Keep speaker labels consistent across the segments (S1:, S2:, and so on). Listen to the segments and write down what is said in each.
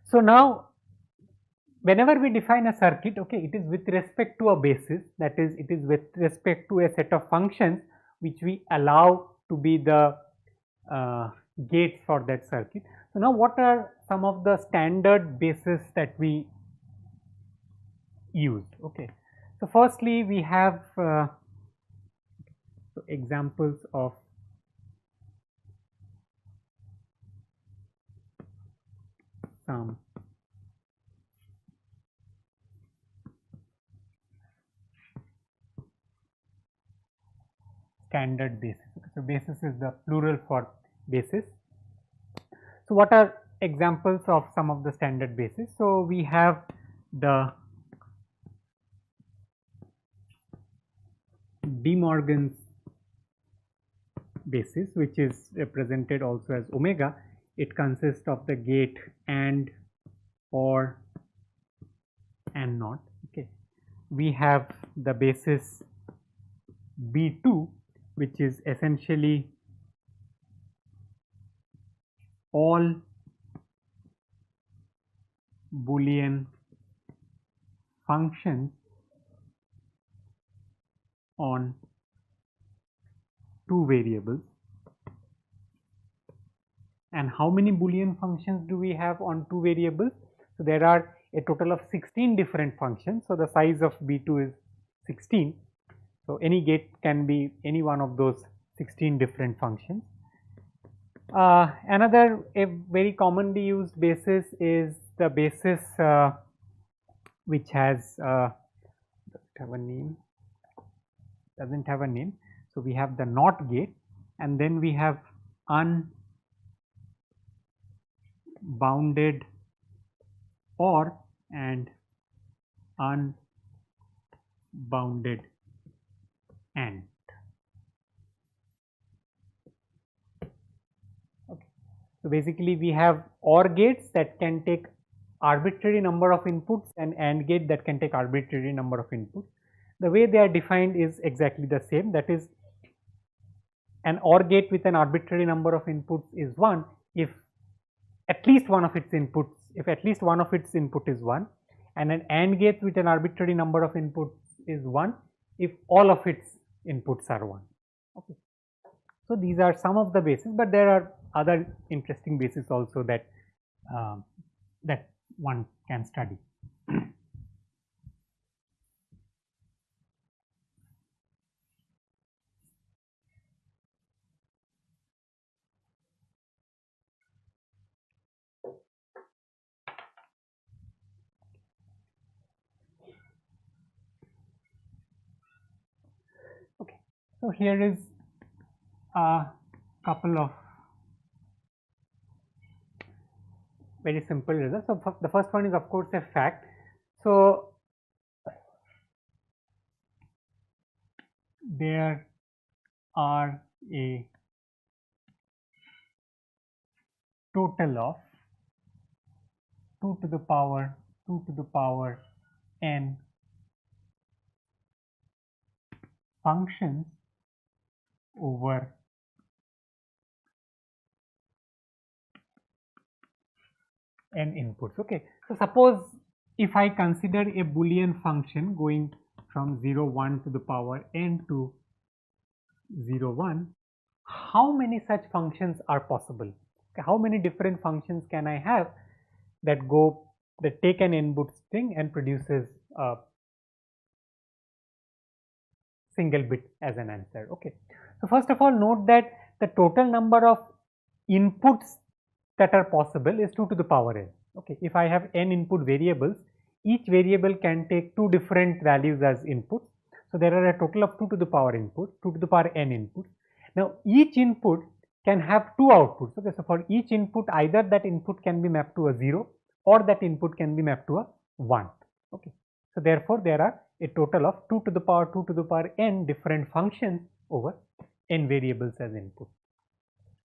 S1: So now whenever we define a circuit, okay, it is with respect to a basis, that is, it is with respect to a set of functions which we allow to be the gates for that circuit. So now what are some of the standard bases that we use? Okay, so firstly we have examples of some standard basis. Okay, so basis is the plural for basis. So what are examples of some of the standard bases? So we have the De Morgan's basis, which is represented also as omega. It consists of the gate and, or, and not. Okay, we have the basis B2, which is essentially all Boolean functions on two variables. And how many Boolean functions do we have on two variables? So there are a total of 16 different functions. So the size of B2 is 16. So any gate can be any one of those 16 different functions. Another a very commonly used basis is the basis which has doesn't have a name. So we have the NOT gate, and then we have unbounded OR and unbounded AND. Okay. So basically we have OR gates that can take arbitrary number of inputs and AND gate that can take arbitrary number of inputs. The way they are defined is exactly the same, that is, an OR gate with an arbitrary number of inputs is 1 if at least one of its inputs, if at least one of its input is 1, and an AND gate with an arbitrary number of inputs is 1 if all of its inputs are 1. Okay. So these are some of the bases, but there are other interesting bases also that that one can study. Okay, so here is a couple of very simple results. So the first one is of course a fact. So there are a total of 2 to the power n functions over n inputs. Okay, so suppose if I consider a Boolean function going from 0 1 to the power n to 0 1, how many such functions are possible? Okay, how many different functions can I have that take an input string and produces a single bit as an answer? Okay, so first of all, note that the total number of inputs that are possible is 2 to the power n. Okay, if I have n input variables, each variable can take 2 different values as inputs. So there are a total of 2 to the power input, 2 to the power n inputs. Now each input can have 2 outputs. Okay, so for each input, either that input can be mapped to a 0 or that input can be mapped to a 1. Okay, so therefore there are a total of 2 to the power n different functions over n variables as input.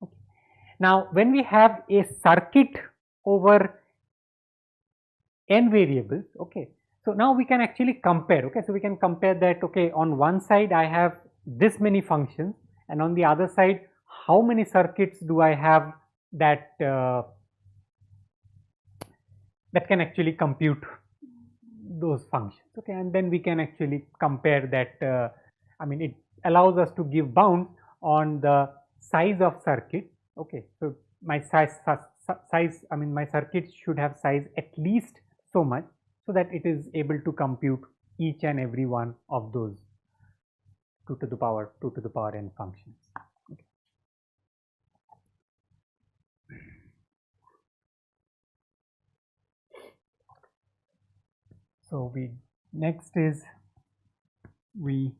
S1: Okay. Now when we have a circuit over n variables, okay, so now we can actually compare. Okay, so we can compare that. Okay, on one side I have this many functions, and on the other side how many circuits do I have that that can actually compute those functions. Okay, and then we can actually compare that. I mean, it allows us to give bounds on the size of circuit. Okay, so my size, I mean, my circuit should have size at least so much, so that it is able to compute each and every one of those 2 to the power n functions. Okay. So next is we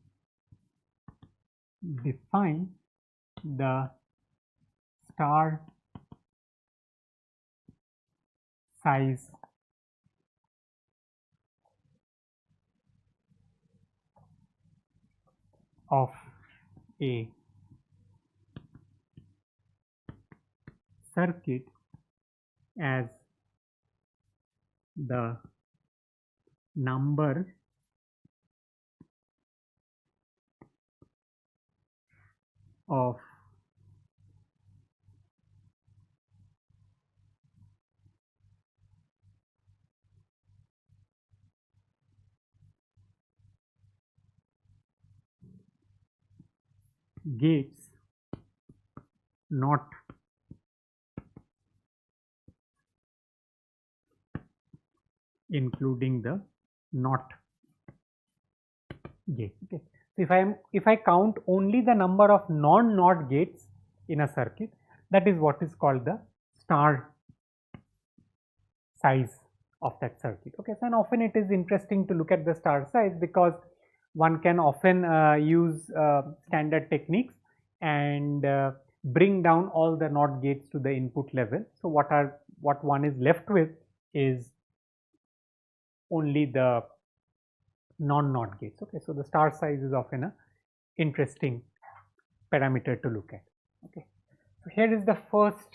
S1: define the star size of a circuit as the number of gates not including the NOT gate. Okay. So if I count only the number of non-NOT gates in a circuit, that is what is called the star size of that circuit. Okay, so and often it is interesting to look at the star size, because one can often use standard techniques and bring down all the NOT gates to the input level. So what one is left with is only the non-NOT gates. Okay, so the star size is often a interesting parameter to look at. Okay, so here is the first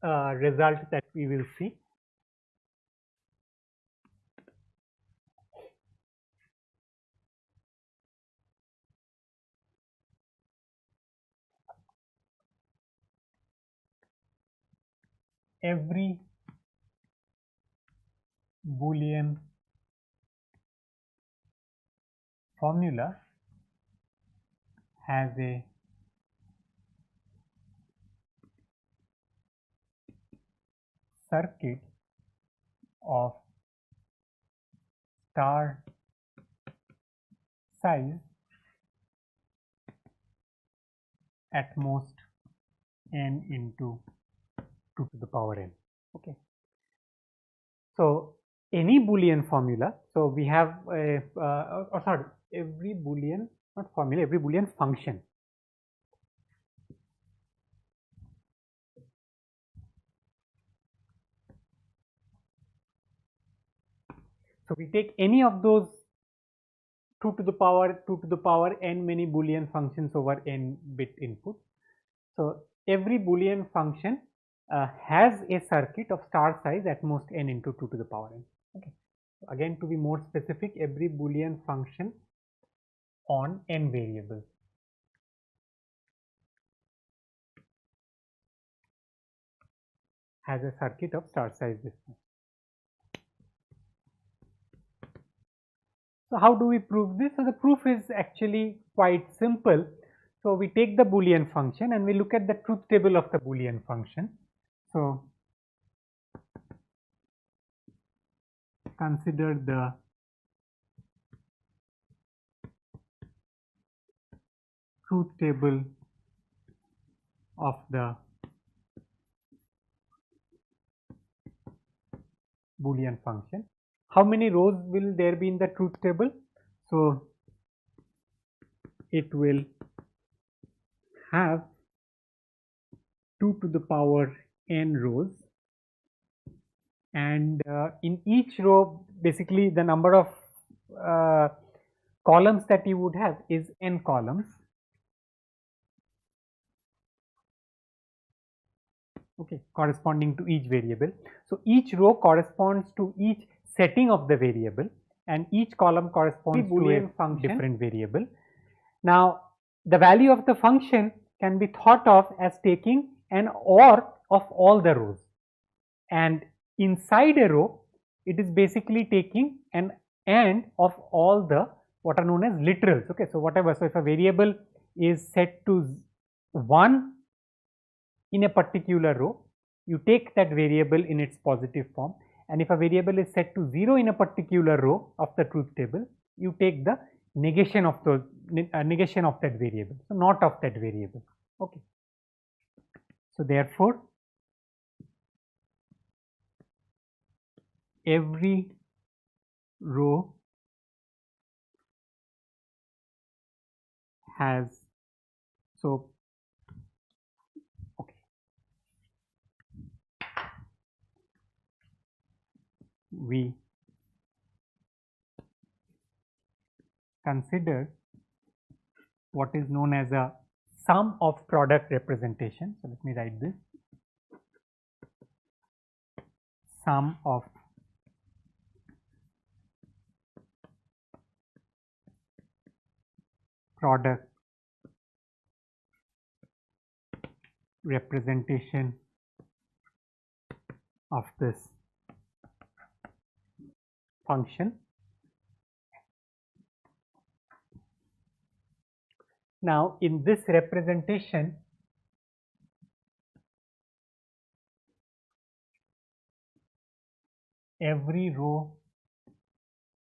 S1: result that we will see. Every Boolean formula has a circuit of star size at most n into 2 to the power n. Okay. So any Boolean formula. So we have a every Boolean, not formula, every Boolean function. So we take any of those 2 to the power n many Boolean functions over n bit input. So every Boolean function has a circuit of star size at most n into 2 to the power n. Okay. So again, to be more specific, every Boolean function on n variables has a circuit of star size this much. So how do we prove this? So the proof is actually quite simple. So we take the Boolean function and we look at the truth table of the Boolean function. So consider the truth table of the Boolean function. How many rows will there be in the truth table? So it will have 2 to the power n rows, and in each row, basically the number of columns that you would have is n columns. Okay, corresponding to each variable. So each row corresponds to each setting of the variable, and each column corresponds to a different variable. Now the value of the function can be thought of as taking an OR of all the rows, and inside a row, it is basically taking an AND of all the what are known as literals. Okay, so whatever, so if a variable is set to 1 in a particular row, you take that variable in its positive form, and if a variable is set to 0 in a particular row of the truth table, you take the negation of the negation of that variable, so not of that variable. Okay, so therefore every row has, so okay, we consider what is known as a sum of product representation. So let me write this: sum of product representation of this function. Now in this representation, every row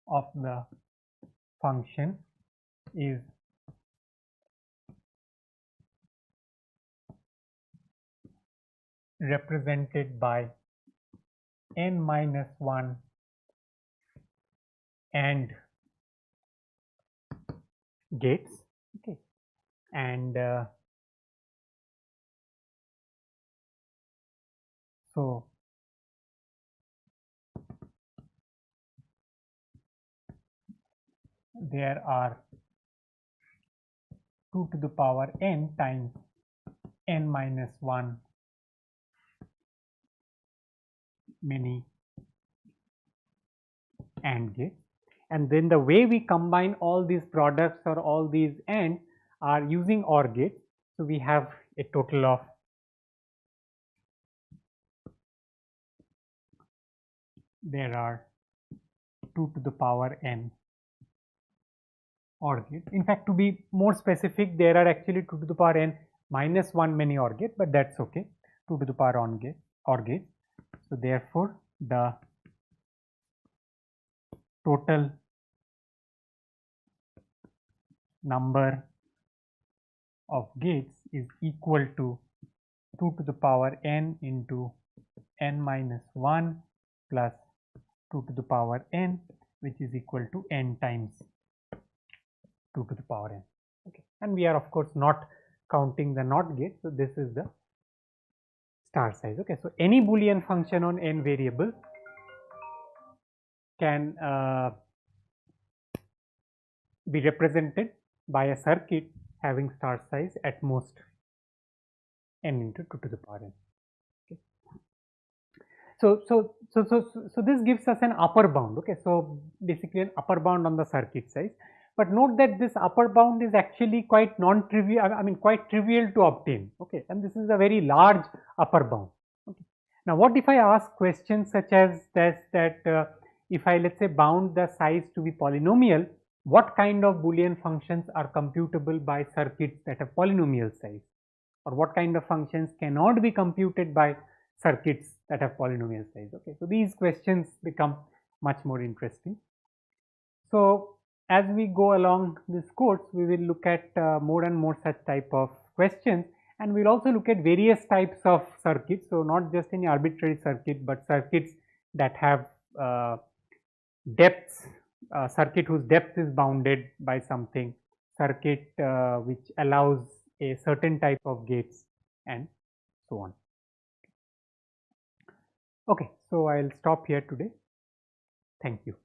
S1: of the function is represented by n minus 1 AND gates. Okay, and so there are 2 to the power n times n minus 1 many AND gates, and then the way we combine all these products or all these AND are using OR gates. So we have a total of there are 2 to the power n OR gates. In fact, to be more specific, there are actually 2 to the power n minus 1 many OR gates, but that's okay. 2 to the power OR gates. So therefore, the total number of gates is equal to 2 to the power n into n minus 1 plus 2 to the power n, which is equal to n times 2 to the power n. Okay, and we are of course not counting the NOT gate, so this is the star size. Okay, so any Boolean function on n variables can be represented by a circuit having star size at most n into 2 to the power n. Okay. So this gives us an upper bound. Okay, so basically an upper bound on the circuit size. But note that this upper bound is actually quite non-trivial. I mean, quite trivial to obtain. Okay, and this is a very large upper bound. Okay. Now, what if I ask questions such as this, that if I, let's say, bound the size to be polynomial, what kind of Boolean functions are computable by circuits that have polynomial size, or what kind of functions cannot be computed by circuits that have polynomial size? Okay, so these questions become much more interesting. So as we go along this course, we will look at more and more such type of questions, and we'll also look at various types of circuits. So not just any arbitrary circuit, but circuits that have depths, circuit whose depth is bounded by something, circuit which allows a certain type of gates, and so on. Okay, so I'll stop here today. Thank you.